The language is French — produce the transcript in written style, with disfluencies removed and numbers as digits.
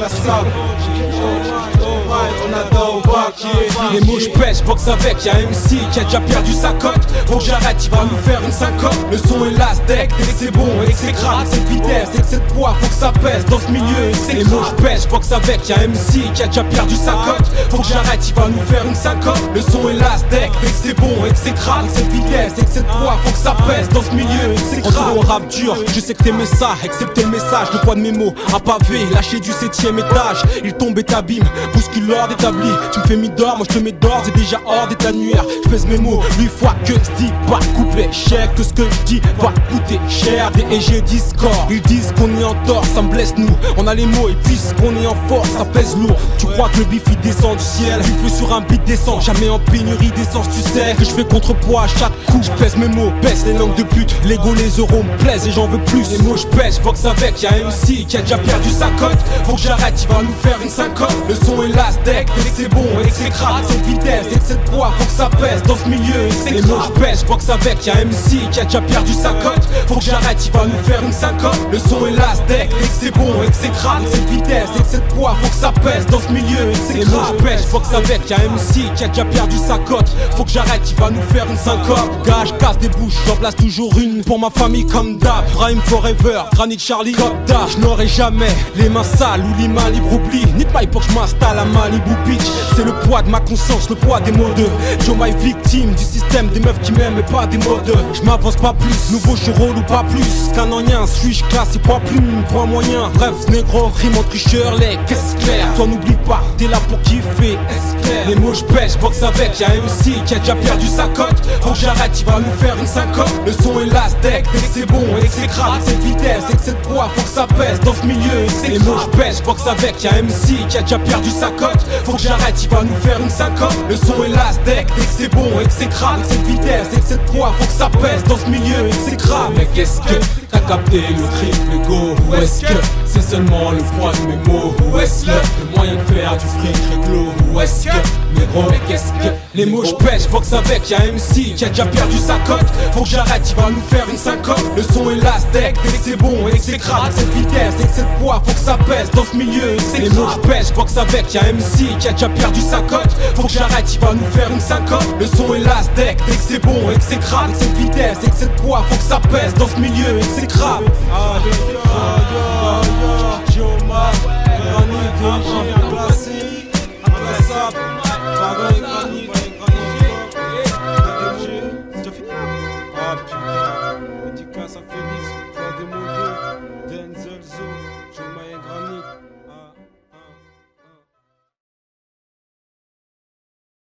inclassable. Les mots j'pêche, boxe avec, y'a MC qui a déjà perdu sa cote. Faut que j'arrête, il va nous faire une syncope. Le son est last deck, dès que c'est bon et que c'est crade, cette vitesse et que cette poids, faut que ça pèse dans ce milieu. Les mots j'pêche, boxe avec, y'a MC qui a déjà perdu sa cote. Faut que j'arrête, il va nous faire une syncope. Le son est last deck, dès que c'est bon et que c'est crade, cette vitesse et que cette poids, faut que ça pèse dans ce milieu. C'est crade. Au rap dur, je sais que t'aimais ça, accepter le message, le poids de mes mots, un pavé, lâché du 7ème étage. Il tombe et t'abîme, bouscule l'ordre établi. Tu me fais mi-d'or, moi je te mets d'or, c'est déjà hors d'état de nuire. Je pèse mes mots, lui fois que je dis pas couper cher, que ce que je dis va coûter cher. Des et j'ai Discord, ils disent qu'on est en tort, ça me blesse nous. On a les mots et puisqu'on est en force, ça pèse lourd. Tu crois que le bif il descend du ciel, du feu sur un beat descend, jamais en pénurie d'essence. Tu sais que je fais contrepoids à chaque coup. Je pèse mes mots, baisse les langues de pute, l'ego les euros me plaisent et j'en veux plus. Les mots je pèse, boxe avec, y'a MC qui a déjà perdu sa cote. Faut que j'arrête, il va nous faire une syncope. Le son est last deck, dès que c'est bon et que c'est crade, cette vitesse et que cette poids, faut que ça pèse dans ce milieu. Les mots je pêche, boxe avec, y'a MC qui a déjà perdu sa cote. Faut que j'arrête, il va nous faire une syncope. Le son est last deck, dès que c'est bon et que c'est crade, cette vitesse et que cette poids, faut que ça pèse dans ce milieu. Les mots je pêche, boxe avec, y'a MC qui a déjà perdu sa cote. Faut que j'arrête, il va nous faire une syncope. Gars, je casse des bouches, j'en place toujours une pour ma famille comme d'hab. Rhyme forever, Granit Charlie, Copta. Je n'aurai jamais les mains sales ou les mains libres, oublie. Ni de paille pour que je m'installe à Malibu Beach. C'est le poids de ma conscience, le poids des mots de Joe my victime du système, des meufs qui m'aiment mais pas des modes. Je m'avance pas plus, nouveau je rôle ou pas plus qu'un ancien, suis-je classe et pas plus, point moyen. Bref, ce négro rime en tricheur, les qu'est-ce clair. Toi n'oublie pas, t'es là pour kiffer, est-ce clair. Les mots je pêche, boxe avec, y'a MC qui a déjà perdu sa cote. Faut que j'arrête, il va nous faire une syncope. Le son est last deck, dès que c'est bon et que c'est crade, cette vitesse et que cette poids, faut que ça pèse dans ce milieu. Les mots je pêche, boxe avec, y'a MC qui a déjà perdu sa cote. Faut que j'arrête, il va nous faire une syncope. Le son est last deck, dès que c'est bon et que c'est crade, cette vitesse et que cette poids, faut que ça pèse dans ce milieu et que c'est crade. Mais qu'est-ce que t'as capté le triple go? Ou est-ce que c'est seulement le poids de mes mots? Ou est-ce le moyen de faire du fric réglo? Ou est-ce que négro, mais qu'est-ce que les mots je pêche, boxe avec, y'a MC qui a déjà perdu sa cote. Faut que j'arrête, il va nous faire une syncope. Le son est last deck, dès que c'est bon et que c'est crade, cette vitesse et que cette poids, faut que ça pèse dans ce milieu. Les mots je pêche, boxe avec, y'a MC qui a déjà perdu sa cote. Faut que j'arrête, il va nous faire une syncope. Le son est last deck, dès que c'est bon et que c'est crade, cette vitesse et que cette poids, faut que ça pèse dans ce milieu et que c'est crade. Granit, inclassable,